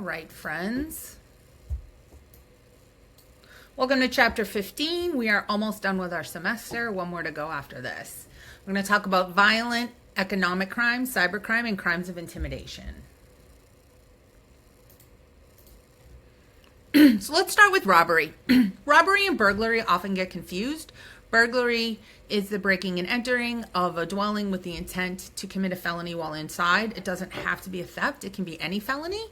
All right, friends. Welcome to chapter 15. We are almost done with our semester. One more to go after this. We're going to talk about violent economic crime, cybercrime, and crimes of intimidation. So let's start with robbery. Robbery and burglary often get confused. Burglary is the breaking and entering of a dwelling with the intent to commit a felony while inside. It doesn't have to be a theft. It can be any felony.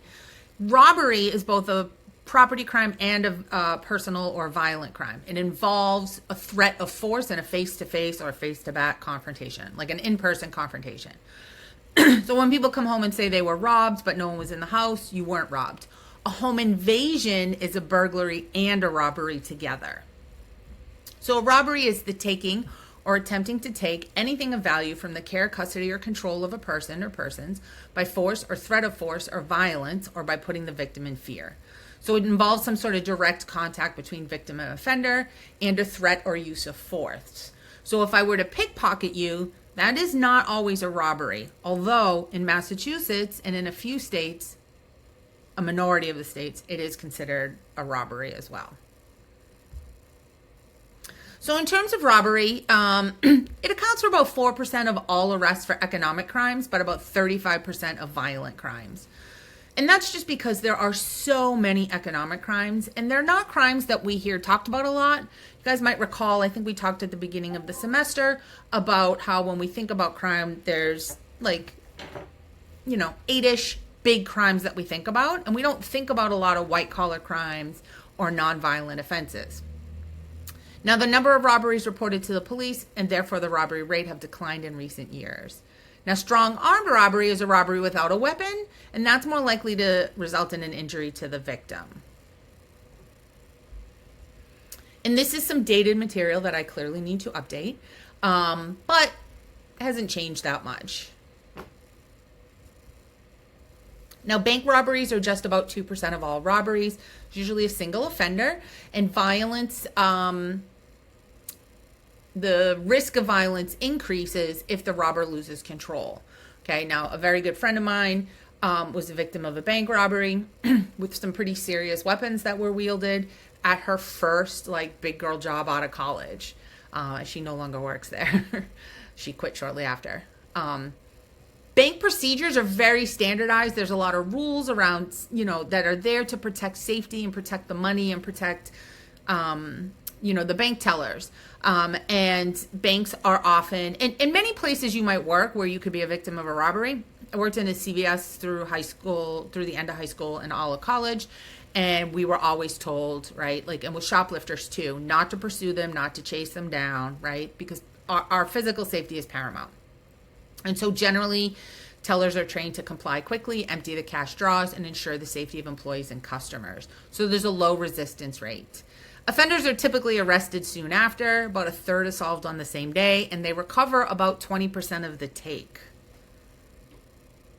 Robbery is both a property crime and a personal or violent crime. It involves a threat of force and a face-to-face or face-to-back confrontation, like an in-person confrontation. So when people come home and say they were robbed, but no one was in the house, you weren't robbed. A home invasion is a burglary and a robbery together. So a robbery is the taking or attempting to take anything of value from the care, custody, or control of a person or persons by force or threat of force or violence, or by putting the victim in fear. So it involves some sort of direct contact between victim and offender and a threat or use of force. So if I were to pickpocket you, that is not always a robbery, although in Massachusetts and in a few states, a minority of the states, it is considered a robbery as well. So in terms of robbery, it accounts for about 4% of all arrests for economic crimes, but about 35% of violent crimes. And that's just because there are so many economic crimes, and they're not crimes that we hear talked about a lot. You guys might recall, I think we talked at the beginning of the semester about how when we think about crime, there's like, 8-ish big crimes that we think about, and we don't think about a lot of white-collar crimes or nonviolent offenses. Now, the number of robberies reported to the police and therefore the robbery rate have declined in recent years. Now, strong armed robbery is a robbery without a weapon, and that's more likely to result in an injury to the victim. And this is some dated material that I clearly need to update, but hasn't changed that much. Now, bank robberies are just about 2% of all robberies. It's usually a single offender, and violence, the risk of violence increases if the robber loses control. Okay, now a very good friend of mine was a victim of a bank robbery with some pretty serious weapons that were wielded at her first big girl job out of college. She no longer works there. She quit shortly after. Bank procedures are very standardized. There's a lot of rules around, that are there to protect safety and protect the money and protect, the bank tellers. And banks are often, in many places you might work where you could be a victim of a robbery. I worked in a CVS through high school, through the end of high school and all of college. And we were always told, right, and with shoplifters too, not to pursue them, not to chase them down, right? Because our physical safety is paramount. And so generally, tellers are trained to comply quickly, empty the cash drawers, and ensure the safety of employees and customers. So there's a low resistance rate. Offenders are typically arrested soon after. About a third is solved on the same day, and they recover about 20% of the take.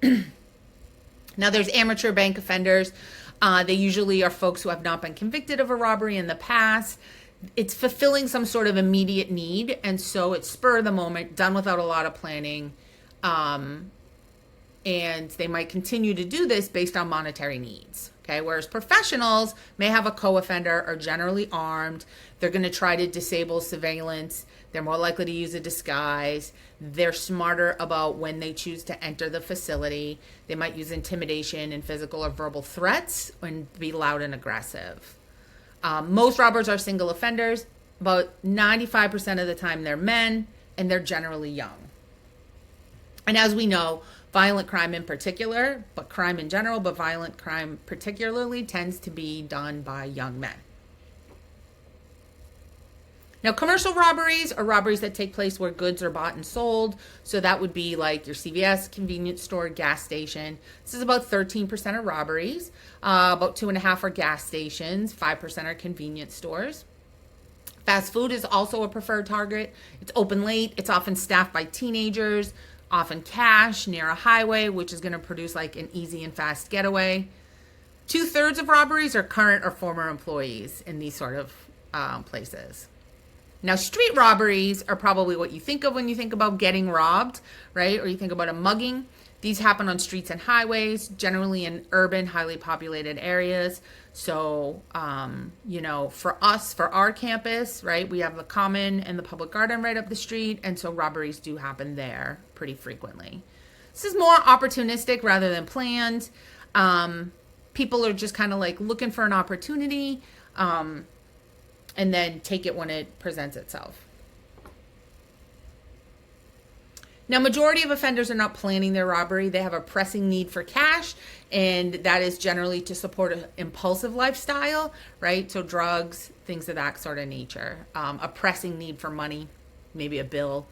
Now, there's amateur bank offenders. They usually are folks who have not been convicted of a robbery in the past. It's fulfilling some sort of immediate need, and so it's spur of the moment, done without a lot of planning. And they might continue to do this based on monetary needs. Okay, whereas professionals may have a co-offender, are generally armed. They're going to try to disable surveillance. They're more likely to use a disguise. They're smarter about when they choose to enter the facility. They might use intimidation and physical or verbal threats and be loud and aggressive. Most robbers are single offenders. About 95% of the time they're men, and they're generally young. And as we know, violent crime in particular, but crime in general, but violent crime particularly, tends to be done by young men. Now, commercial robberies are robberies that take place where goods are bought and sold. So that would be like your CVS, convenience store, gas station. This is about 13% of robberies. About 2.5% are gas stations. 5% are convenience stores. Fast food is also a preferred target. It's open late. It's often staffed by teenagers, often cash near a highway, which is going to produce an easy and fast getaway. 2/3 of robberies are current or former employees in these sort of places. Now, street robberies are probably what you think of when you think about getting robbed, right? Or you think about a mugging. These happen on streets and highways, generally in urban, highly populated areas. So, for us, for our campus, right, we have the Common and the Public Garden right up the street. And so robberies do happen there pretty frequently. This is more opportunistic rather than planned. People are just kind of like looking for an opportunity and then take it when it presents itself. Now, majority of offenders are not planning their robbery. They have a pressing need for cash, and that is generally to support an impulsive lifestyle, right? So drugs, things of that sort of nature. A pressing need for money, maybe a bill.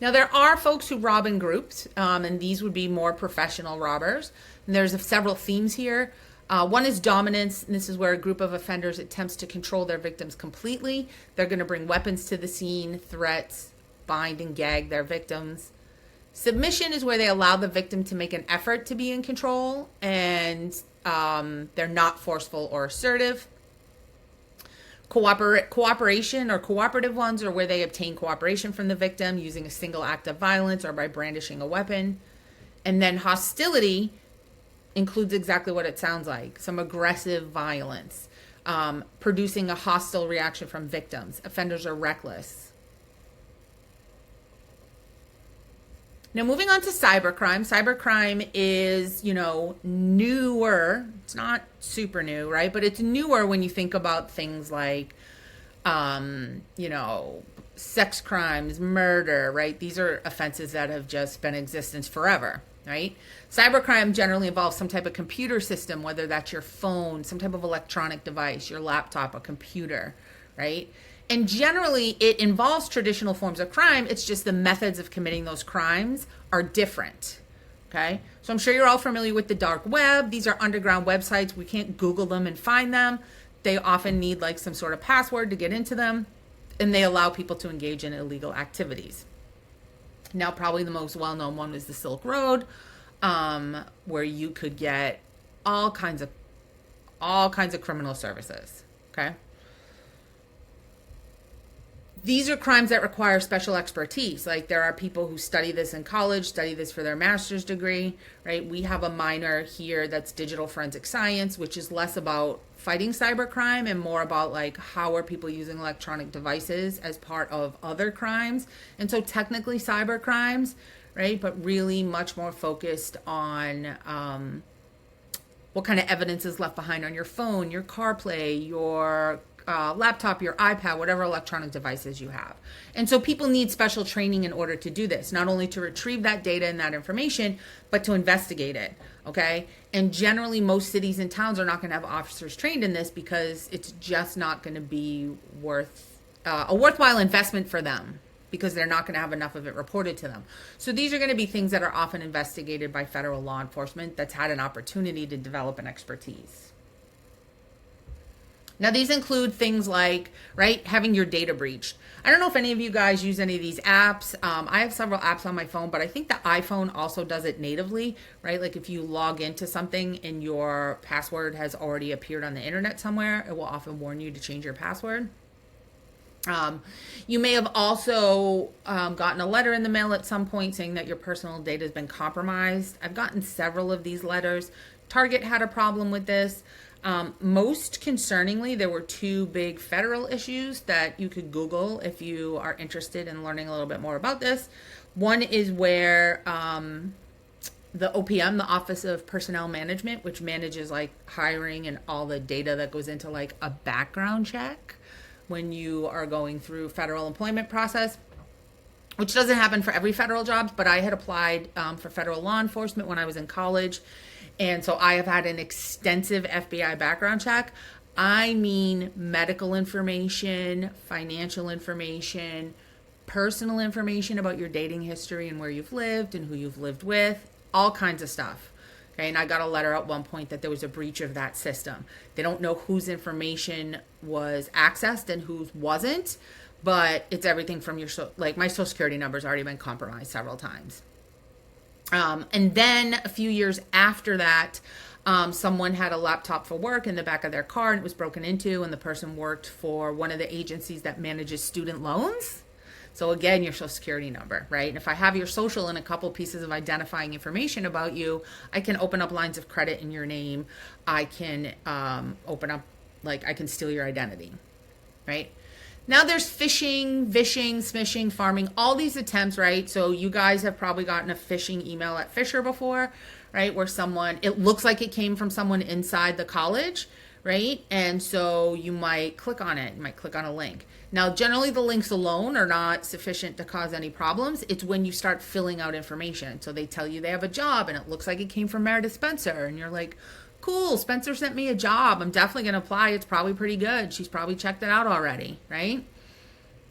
Now, there are folks who rob in groups, and these would be more professional robbers. And there's several themes here. One is dominance, and this is where a group of offenders attempts to control their victims completely. They're going to bring weapons to the scene, threats, bind and gag their victims. Submission is where they allow the victim to make an effort to be in control, and they're not forceful or assertive. Cooperation or cooperative ones are where they obtain cooperation from the victim using a single act of violence or by brandishing a weapon. And then hostility includes exactly what it sounds like, some aggressive violence, producing a hostile reaction from victims. Offenders are reckless. Now, moving on to cybercrime. Cybercrime is, newer. It's not super new, right? But it's newer when you think about things like, sex crimes, murder, right? These are offenses that have just been in existence forever, right? Cybercrime generally involves some type of computer system, whether that's your phone, some type of electronic device, your laptop, a computer, right? And generally, it involves traditional forms of crime. It's just the methods of committing those crimes are different, okay? So I'm sure you're all familiar with the dark web. These are underground websites. We can't Google them and find them. They often need like some sort of password to get into them, and they allow people to engage in illegal activities. Now, probably the most well-known one is the Silk Road, where you could get all kinds of criminal services, okay? These are crimes that require special expertise. Like there are people who study this in college, study this for their master's degree, right? We have a minor here that's digital forensic science, which is less about fighting cybercrime and more about like how are people using electronic devices as part of other crimes. And so technically cyber crimes, right? But really much more focused on what kind of evidence is left behind on your phone, your CarPlay, your laptop, your iPad, whatever electronic devices you have. And so people need special training in order to do this, not only to retrieve that data and that information, but to investigate it, okay? And generally, most cities and towns are not going to have officers trained in this because it's just not going to be a worthwhile investment for them because they're not going to have enough of it reported to them. So these are going to be things that are often investigated by federal law enforcement that's had an opportunity to develop an expertise. Now, these include things like, right, having your data breached. I don't know if any of you guys use any of these apps. I have several apps on my phone, but I think the iPhone also does it natively, right? Like if you log into something and your password has already appeared on the internet somewhere, it will often warn you to change your password. You may have also gotten a letter in the mail at some point saying that your personal data has been compromised. I've gotten several of these letters. Target had a problem with this. Most concerningly, there were two big federal issues that you could Google if you are interested in learning a little bit more about this. One is where the OPM, the Office of Personnel Management, which manages like hiring and all the data that goes into like a background check when you are going through federal employment process, which doesn't happen for every federal job, but I had applied for federal law enforcement when I was in college. And so I have had an extensive FBI background check. I mean medical information, financial information, personal information about your dating history and where you've lived and who you've lived with, all kinds of stuff. Okay, and I got a letter at one point that there was a breach of that system. They don't know whose information was accessed and whose wasn't, but it's everything from your, like my social security number's already been compromised several times. And then a few years after that, someone had a laptop for work in the back of their car and it was broken into, and the person worked for one of the agencies that manages student loans. So again, your social security number, right? And if I have your social and a couple pieces of identifying information about you, I can open up lines of credit in your name. I can open up, like, I can steal your identity, right? Now there's phishing, vishing, smishing, farming, all these attempts, right? So you guys have probably gotten a phishing email at Fisher before, right? Where someone, it looks like it came from someone inside the college, right? And so you might click on it, you might click on a link. Now, generally the links alone are not sufficient to cause any problems. It's when you start filling out information. So they tell you they have a job and it looks like it came from Meredith Spencer. And you're like, cool, Spencer sent me a job. I'm definitely going to apply. It's probably pretty good. She's probably checked it out already, right?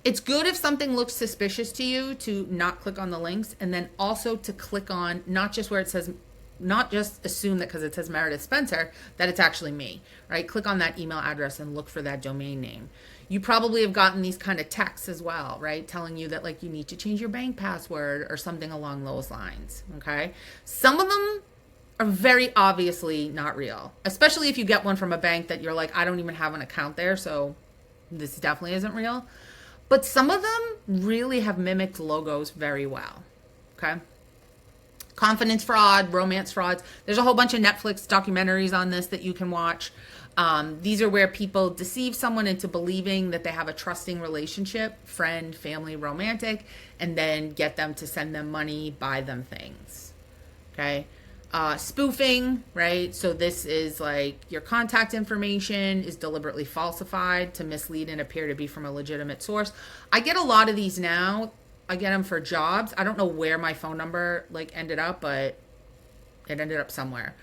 It's good if something looks suspicious to you to not click on the links, and then also to click on not just where it says, not just assume that because it says Meredith Spencer that it's actually me, right? Click on that email address and look for that domain name. You probably have gotten these kind of texts as well, right? Telling you that, like, you need to change your bank password or something along those lines, okay? Some of them are very obviously not real, especially if you get one from a bank that you're like, I don't even have an account there, so this definitely isn't real. But some of them really have mimicked logos very well, okay? Confidence fraud, romance frauds. There's a whole bunch of Netflix documentaries on this that you can watch. These are where people deceive someone into believing that they have a trusting relationship, friend, family, romantic, and then get them to send them money, buy them things, okay? Spoofing, right? So this is like your contact information is deliberately falsified to mislead and appear to be from a legitimate source. I get a lot of these now. I get them for jobs. I don't know where my phone number like ended up, but it ended up somewhere.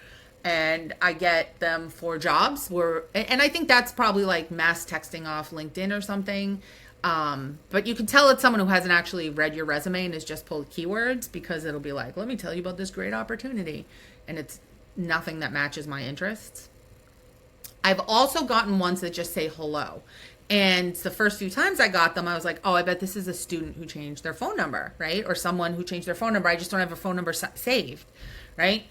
And I get them for jobs and I think that's probably like mass texting off LinkedIn or something. But you can tell it's someone who hasn't actually read your resume and has just pulled keywords, because it'll be like, let me tell you about this great opportunity. And it's nothing that matches my interests. I've also gotten ones that just say hello. And the first few times I got them, I was like, oh, I bet this is a student who changed their phone number, right? Or someone who changed their phone number. I just don't have a phone number saved, right?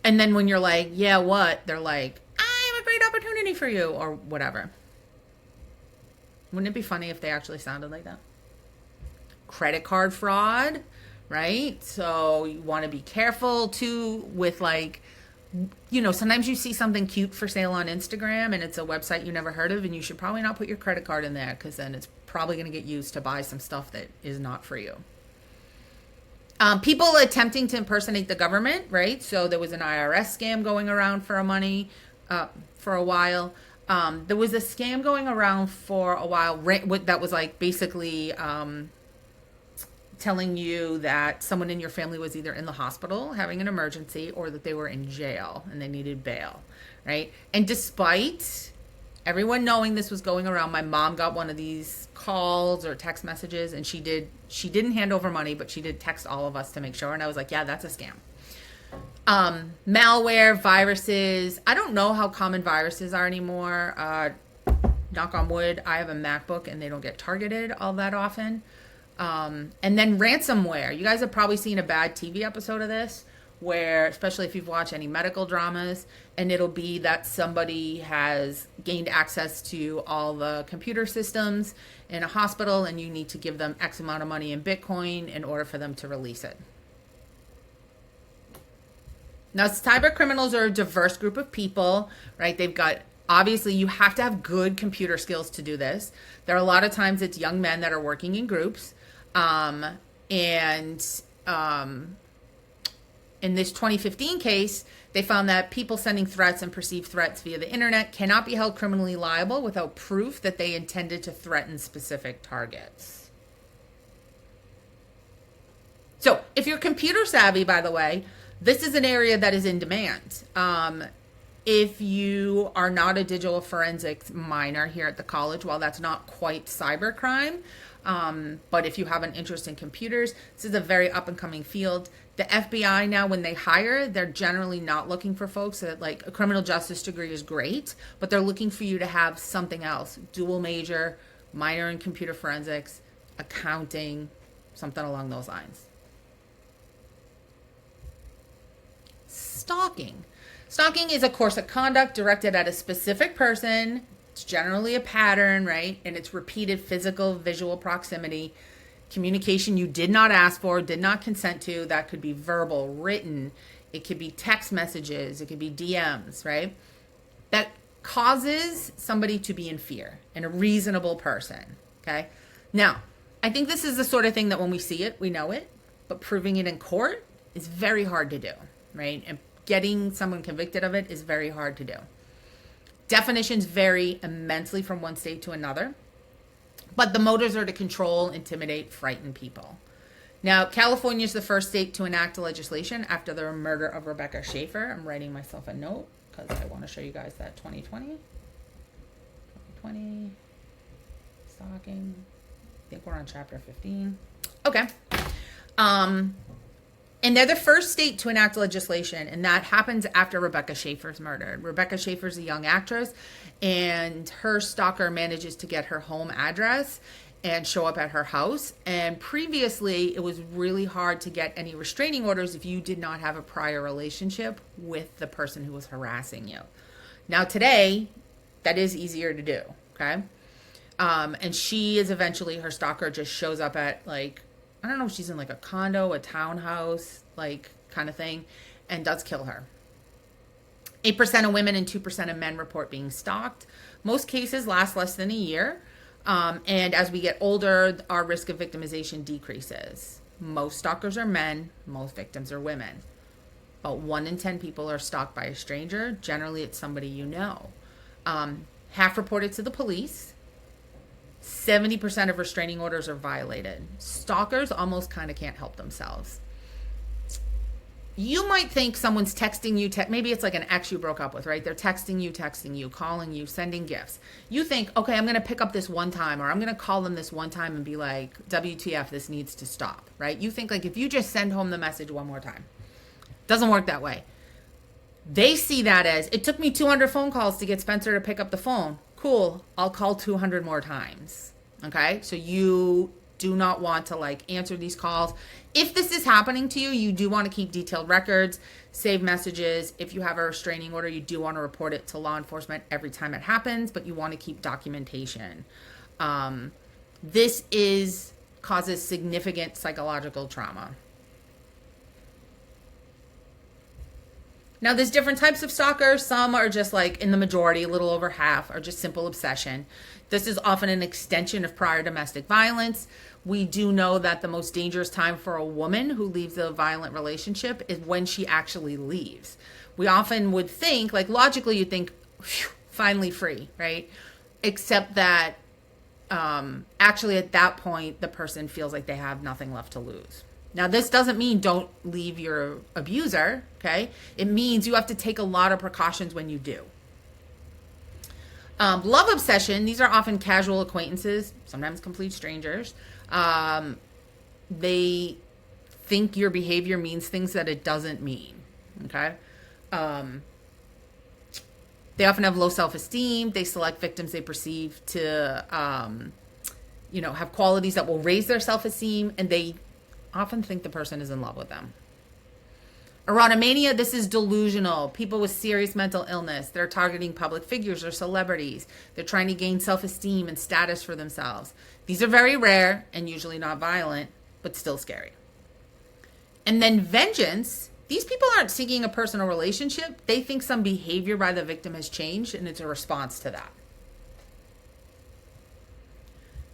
And then when you're like, yeah, what? They're like, I have a great opportunity for you, or whatever. Wouldn't it be funny if they actually sounded like that? Credit card fraud, right? So you want to be careful too with, like, you know, sometimes you see something cute for sale on Instagram and it's a website you never heard of, and you should probably not put your credit card in there, because then it's probably going to get used to buy some stuff that is not for you. People attempting to impersonate the government, right? So there was an IRS scam going around for a while. There was a scam going around for a while that was like basically telling you that someone in your family was either in the hospital having an emergency, or that they were in jail and they needed bail, right? And despite everyone knowing this was going around, my mom got one of these calls or text messages, and she didn't hand over money, but she did text all of us to make sure. And I was like, yeah, that's a scam. Malware, viruses. I don't know how common viruses are anymore. Knock on wood, I have a MacBook and they don't get targeted all that often. And then ransomware. You guys have probably seen a bad TV episode of this, where, especially if you've watched any medical dramas, and it'll be that somebody has gained access to all the computer systems in a hospital, and you need to give them X amount of money in Bitcoin in order for them to release it. Now, cyber criminals are a diverse group of people, right? They've got, obviously, you have to have good computer skills to do this. There are a lot of times it's young men that are working in groups. In this 2015 case, they found that people sending threats and perceived threats via the internet cannot be held criminally liable without proof that they intended to threaten specific targets. So if you're computer savvy, by the way, this is an area that is in demand. If you are not a digital forensics minor here at the college, while that's not quite cybercrime, but if you have an interest in computers, this is a very up and coming field. The FBI now, when they hire, they're generally not looking for folks that, like, a criminal justice degree is great, but they're looking for you to have something else, dual major, minor in computer forensics, accounting, something along those lines. Stalking. Stalking is a course of conduct directed at a specific person. It's generally a pattern, right? And it's repeated physical, visual proximity. Communication you did not ask for, did not consent to. That could be verbal, written. It could be text messages. It could be DMs, right? That causes somebody to be in fear, and a reasonable person, okay? Now, I think this is the sort of thing that when we see it, we know it, but proving it in court is very hard to do, right? And getting someone convicted of it is very hard to do. Definitions vary immensely from one state to another, but the motives are to control, intimidate, frighten people. Now, California is the first state to enact legislation after the murder of Rebecca Schaefer. I'm writing myself a note because I want to show you guys that 2020, stalking. I think we're on chapter 15. Okay. And they're the first state to enact legislation, and that happens after Rebecca Schaefer's murdered. Rebecca Schaefer's a young actress, and her stalker manages to get her home address and show up at her house. And previously, it was really hard to get any restraining orders if you did not have a prior relationship with the person who was harassing you. Now, today, that is easier to do, okay? And she is eventually, her stalker just shows up at, like, I don't know if she's in like a condo, a townhouse, like kind of thing, and does kill her. 8% of women and 2% of men report being stalked. Most cases last less than a year. And as we get older, our risk of victimization decreases. Most stalkers are men, most victims are women. About 1 in 10 people are stalked by a stranger. Generally, it's somebody you know. Half reported to the police. 70% of restraining orders are violated. Stalkers almost kind of can't help themselves. You might think someone's texting you, maybe it's like an ex you broke up with, right? They're texting you, calling you, sending gifts. You think, okay, I'm going to pick up this one time, or I'm going to call them this one time and be like, WTF, this needs to stop, right? You think like if you just send home the message one more time. Doesn't work that way. They see that as, it took me 200 phone calls to get Spencer to pick up the phone. Cool, I'll call 200 more times, okay? So you do not want to like answer these calls. If this is happening to you, you do want to keep detailed records, save messages. If you have a restraining order, you do want to report it to law enforcement every time it happens, but you want to keep documentation. This causes significant psychological trauma. Now, there's different types of stalkers. Some are just like, in the majority, a little over half, are just simple obsession. This is often an extension of prior domestic violence. We do know that the most dangerous time for a woman who leaves a violent relationship is when she actually leaves. We often would think, like logically you'd think, finally free, right? Except that actually at that point, the person feels like they have nothing left to lose. Now, this doesn't mean don't leave your abuser, okay? It means you have to take a lot of precautions when you do. Love obsession, these are often casual acquaintances, sometimes complete strangers. They think your behavior means things that it doesn't mean, okay? They often have low self-esteem. They select victims they perceive to, have qualities that will raise their self-esteem, and they often think the person is in love with them. Erotomania, this is delusional. People with serious mental illness. They're targeting public figures or celebrities. They're trying to gain self-esteem and status for themselves. These are very rare and usually not violent, but still scary. And then vengeance. These people aren't seeking a personal relationship. They think some behavior by the victim has changed, and it's a response to that.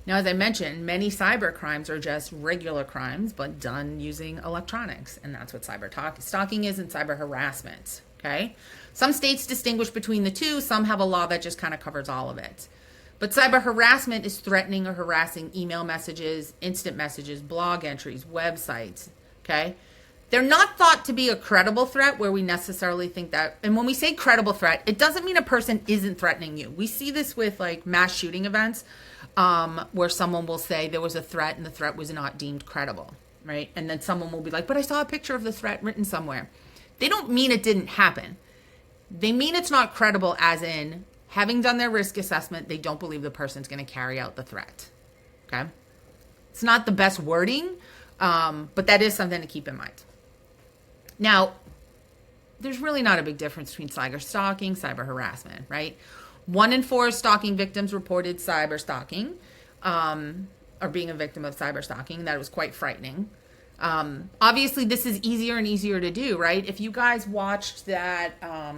Now, as I mentioned, many cyber crimes are just regular crimes, but done using electronics. And that's what stalking is and cyber harassment, okay? Some states distinguish between the two. Some have a law that just kind of covers all of it. But cyber harassment is threatening or harassing email messages, instant messages, blog entries, websites, okay? They're not thought to be a credible threat where we necessarily think that. And when we say credible threat, it doesn't mean a person isn't threatening you. We see this with like mass shooting events. Where someone will say there was a threat and the threat was not deemed credible, right? And then someone will be like, but I saw a picture of the threat written somewhere. They don't mean it didn't happen. They mean it's not credible as in, having done their risk assessment, they don't believe the person's going to carry out the threat, okay? It's not the best wording, but that is something to keep in mind. Now, there's really not a big difference between cyber stalking, cyber harassment, right? 1 in 4 stalking victims reported cyber stalking. or being a victim of cyber stalking. That was quite frightening. Obviously, this is easier and easier to do, right? If you guys watched that, oh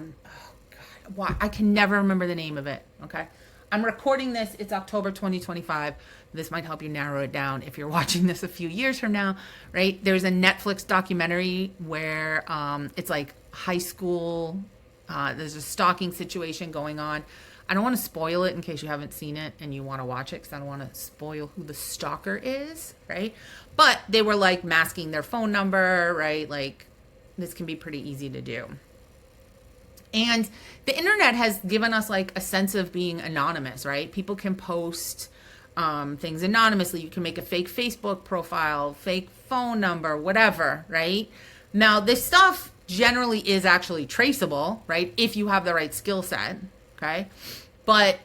God, I can never remember the name of it, okay? I'm recording this. It's October 2025. This might help you narrow it down if you're watching this a few years from now, right? There's a Netflix documentary where it's like high school. There's a stalking situation going on. I don't want to spoil it in case you haven't seen it and you want to watch it, because I don't want to spoil who the stalker is, right? But they were like masking their phone number, right? Like, this can be pretty easy to do. And the internet has given us like a sense of being anonymous, right? People can post things anonymously. You can make a fake Facebook profile, fake phone number, whatever, right? Now, this stuff generally is actually traceable, right? If you have the right skill set, okay? But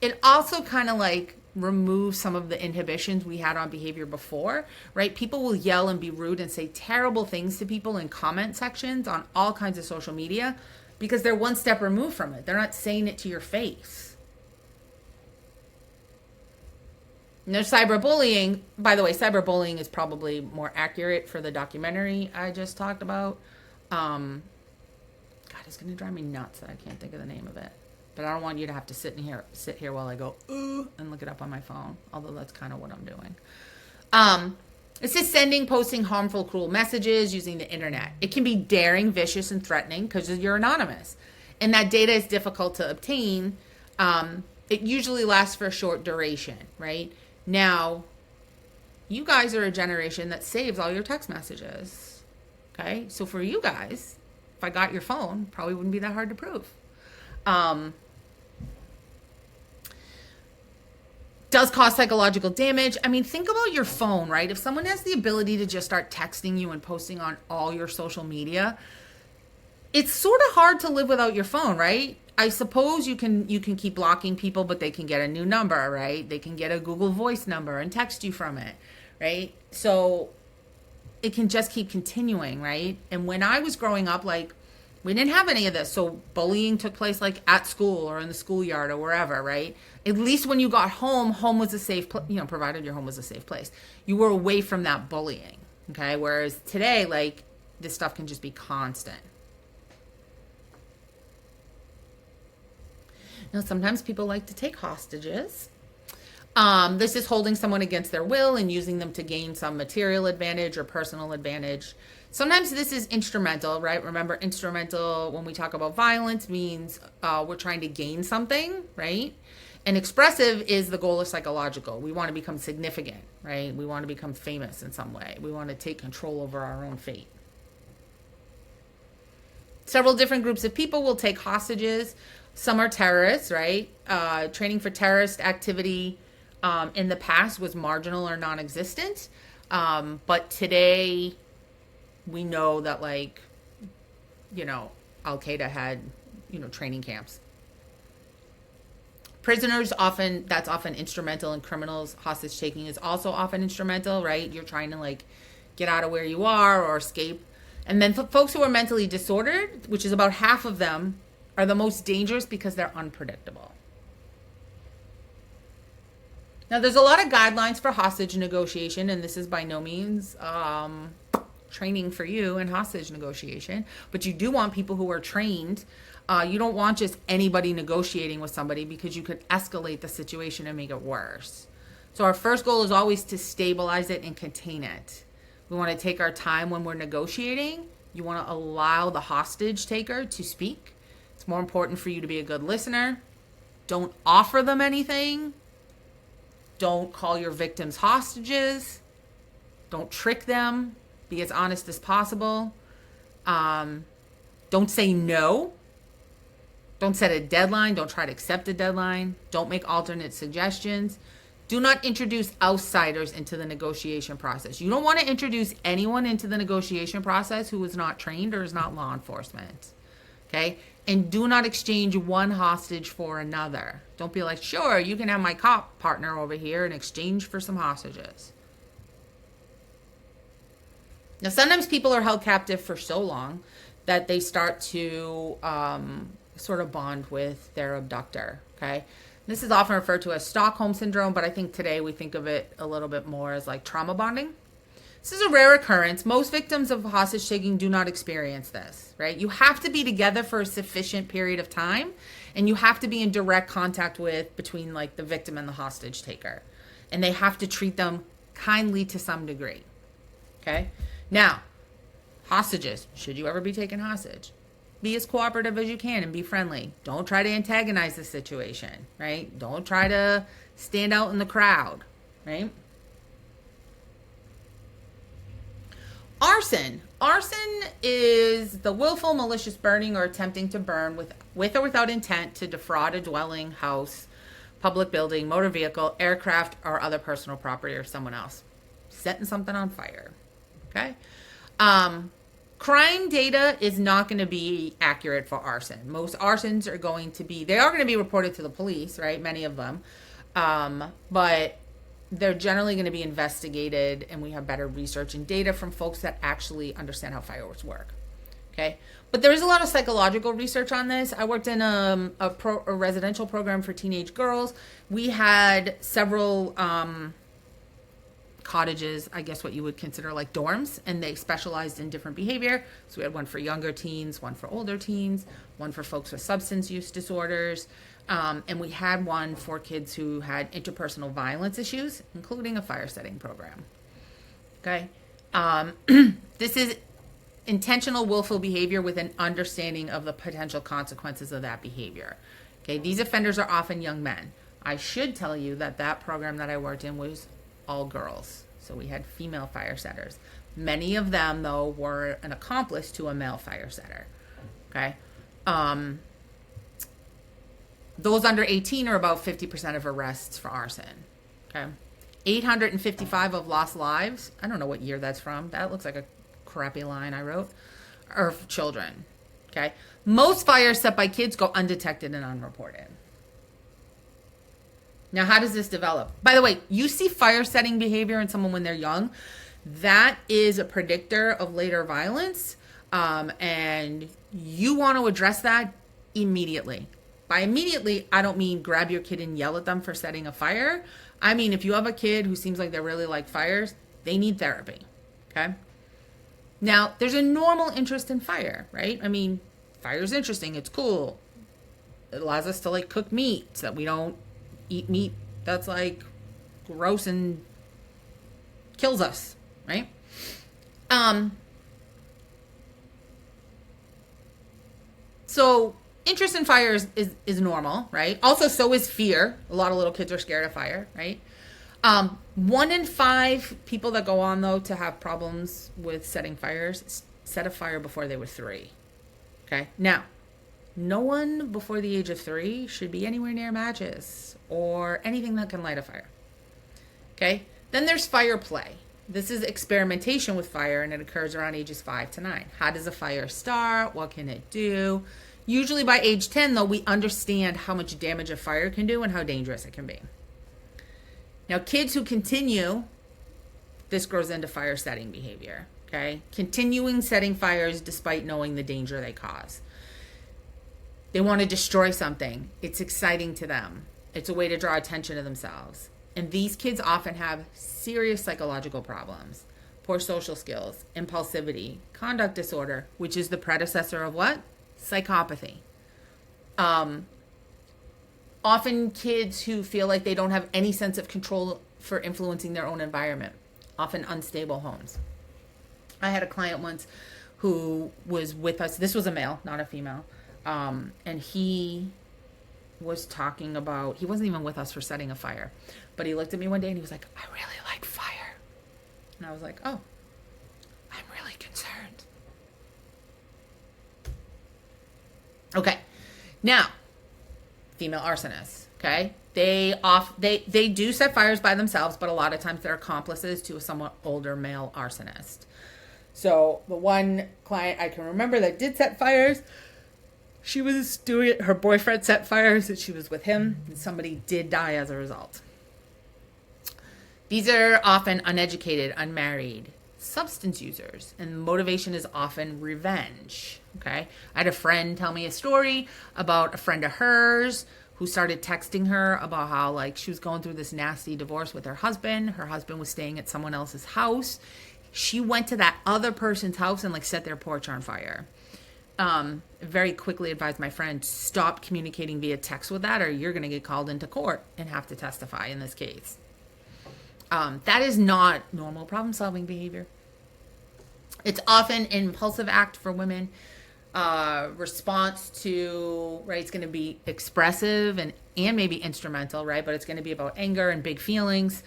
it also kind of like removes some of the inhibitions we had on behavior before, right? People will yell and be rude and say terrible things to people in comment sections on all kinds of social media because they're one step removed from it. They're not saying it to your face. And there's cyberbullying. By the way, cyberbullying is probably more accurate for the documentary I just talked about. God, it's going to drive me nuts that I can't think of the name of it. But I don't want you to have to sit here while I go, ooh, and look it up on my phone. Although that's kind of what I'm doing. It's just sending, posting harmful, cruel messages using the internet. It can be daring, vicious, and threatening because you're anonymous. And that data is difficult to obtain. It usually lasts for a short duration, right? Now, you guys are a generation that saves all your text messages. Okay? So for you guys, if I got your phone, probably wouldn't be that hard to prove. Does cause psychological damage. I mean, think about your phone, right? If someone has the ability to just start texting you and posting on all your social media, it's sort of hard to live without your phone, right? I suppose you can keep blocking people, but they can get a new number, right? They can get a Google Voice number and text you from it, right? So it can just keep continuing, right? And when I was growing up, like, we didn't have any of this. So bullying took place like at school or in the schoolyard or wherever, right? At least when you got home, home was a safe place, provided your home was a safe place. You were away from that bullying, okay? Whereas today, like, this stuff can just be constant. Now, sometimes people like to take hostages. This is holding someone against their will and using them to gain some material advantage or personal advantage. Sometimes this is instrumental, right? Remember, instrumental, when we talk about violence, means we're trying to gain something, right? And expressive is the goal of psychological. We want to become significant, right? We want to become famous in some way. We want to take control over our own fate. Several different groups of people will take hostages. Some are terrorists, right? Training for terrorist activity in the past was marginal or non-existent. But today, we know that, like, Al-Qaeda had, training camps. Prisoners that's often instrumental in criminals. Hostage taking is also often instrumental, right? You're trying to, like, get out of where you are or escape. And then folks who are mentally disordered, which is about half of them, are the most dangerous because they're unpredictable. Now, there's a lot of guidelines for hostage negotiation, and this is by no means training for you in hostage negotiation, but you do want people who are trained. You don't want just anybody negotiating with somebody because you could escalate the situation and make it worse. So our first goal is always to stabilize it and contain it. We want to take our time when we're negotiating. You want to allow the hostage taker to speak. It's more important for you to be a good listener. Don't offer them anything. Don't call your victims hostages. Don't trick them. Be as honest as possible. Don't say no. Don't set a deadline. Don't try to accept a deadline. Don't make alternate suggestions. Do not introduce outsiders into the negotiation process. You don't want to introduce anyone into the negotiation process who is not trained or is not law enforcement. Okay? And do not exchange one hostage for another. Don't be like, sure, you can have my cop partner over here in exchange for some hostages. Now, sometimes people are held captive for so long that they start to sort of bond with their abductor, okay? This is often referred to as Stockholm Syndrome, but I think today we think of it a little bit more as like trauma bonding. This is a rare occurrence. Most victims of hostage taking do not experience this, right? You have to be together for a sufficient period of time, and you have to be in direct contact between like the victim and the hostage taker. And they have to treat them kindly to some degree. Okay? Now, hostages, should you ever be taken hostage? Be as cooperative as you can and be friendly. Don't try to antagonize the situation, right? Don't try to stand out in the crowd, right? Arson. Arson is the willful, malicious burning or attempting to burn with or without intent to defraud a dwelling, house, public building, motor vehicle, aircraft, or other personal property of someone else. Setting something on fire. Okay? Crime data is not going to be accurate for arson. Most arsons are going to be reported to the police, right? Many of them. But they're generally going to be investigated, and we have better research and data from folks that actually understand how fireworks work. Okay? But there is a lot of psychological research on this. I worked in a residential program for teenage girls. We had several cottages, I guess what you would consider like dorms, and they specialized in different behavior. So we had one for younger teens, one for older teens, one for folks with substance use disorders, and we had one for kids who had interpersonal violence issues, including a fire setting program. Okay? This is intentional willful behavior with an understanding of the potential consequences of that behavior. Okay? These offenders are often young men. I should tell you that program that I worked in was all girls. So we had female fire setters. Many of them, though, were an accomplice to a male fire setter. Okay? Those under 18 are about 50% of arrests for arson. Okay? 855 of lost lives. I don't know what year that's from. That looks like a crappy line I wrote. Are children. Okay? Most fires set by kids go undetected and unreported. Now, how does this develop? By the way, you see fire setting behavior in someone when they're young. That is a predictor of later violence. And you want to address that immediately. By immediately, I don't mean grab your kid and yell at them for setting a fire. I mean, if you have a kid who seems like they really like fires, they need therapy. Okay? Now, there's a normal interest in fire, right? I mean, fire's interesting. It's cool. It allows us to like cook meat so that we don't eat meat that's like gross and kills us, right? So interest in fire is normal, right? Also, so is fear. A lot of little kids are scared of fire, right? 1 in 5 people that go on, though, to have problems with setting fires set a fire before they were 3. Okay? Now, no one before the age of 3 should be anywhere near matches or anything that can light a fire. Okay? Then there's fire play. This is experimentation with fire, and it occurs around ages 5 to 9. How does a fire start? What can it do? Usually by age 10, though, we understand how much damage a fire can do and how dangerous it can be. Now, kids who continue, this grows into fire setting behavior. Okay? Continuing setting fires despite knowing the danger they cause. They want to destroy something. It's exciting to them. It's a way to draw attention to themselves. And these kids often have serious psychological problems. Poor social skills, impulsivity, conduct disorder, which is the predecessor of what? Psychopathy. Often kids who feel like they don't have any sense of control for influencing their own environment. Often unstable homes. I had a client once who was with us. This was a male, not a female. And he was talking about, he wasn't even with us for setting a fire, but he looked at me one day and he was like, I really like fire. And I was like, oh, I'm really concerned. Okay. Now, female arsonists, okay? They do set fires by themselves, but a lot of times they're accomplices to a somewhat older male arsonist. So the one client I can remember that did set fires, she was doing it, her boyfriend set fires, and she was with him, and somebody did die as a result. These are often uneducated, unmarried, substance users, and motivation is often revenge, okay? I had a friend tell me a story about a friend of hers who started texting her about how like she was going through this nasty divorce with her husband. Her husband was staying at someone else's house. She went to that other person's house and like set their porch on fire. Very quickly advised my friend, stop communicating via text with that, or you're going to get called into court and have to testify in this case. That is not normal problem solving behavior. It's often an impulsive act for women. Response to, right, it's going to be expressive and maybe instrumental, right? But it's going to be about anger and big feelings.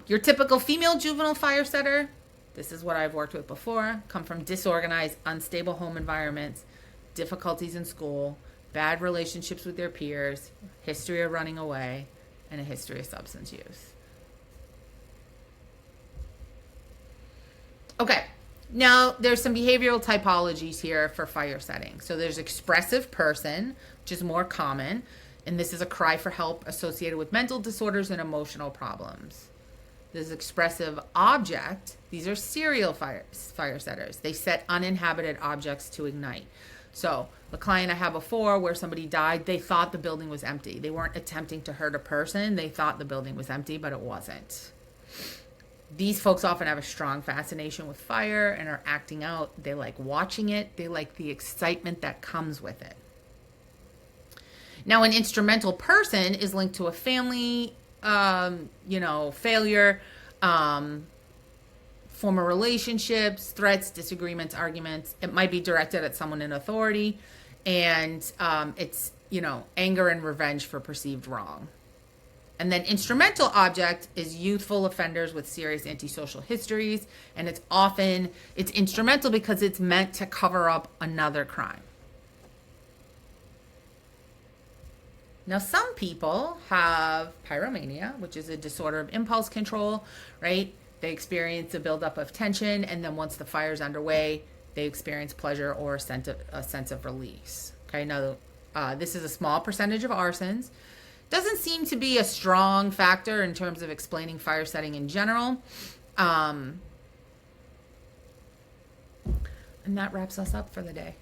Your typical female juvenile fire setter, this is what I've worked with before, come from disorganized, unstable home environments, difficulties in school, bad relationships with their peers, history of running away, and a history of substance use. Okay, now there's some behavioral typologies here for fire setting. So there's expressive person, which is more common, and this is a cry for help associated with mental disorders and emotional problems. There's expressive object. These are serial fire setters. They set uninhabited objects to ignite. So the client I had before where somebody died, they thought the building was empty. They weren't attempting to hurt a person. They thought the building was empty, but it wasn't. These folks often have a strong fascination with fire and are acting out. They like watching it. They like the excitement that comes with it. Now, an instrumental person is linked to a family, failure, former relationships, threats, disagreements, arguments. It might be directed at someone in authority, and it's, anger and revenge for perceived wrong. And then instrumental object is youthful offenders with serious antisocial histories, and it's instrumental because it's meant to cover up another crime. Now, some people have pyromania, which is a disorder of impulse control, right? They experience a buildup of tension, and then once the fire's underway, they experience pleasure or a sense of release. Okay, now this is a small percentage of arsons. Doesn't seem to be a strong factor in terms of explaining fire setting in general. And that wraps us up for the day.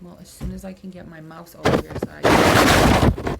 Well, as soon as I can get my mouse over here so I can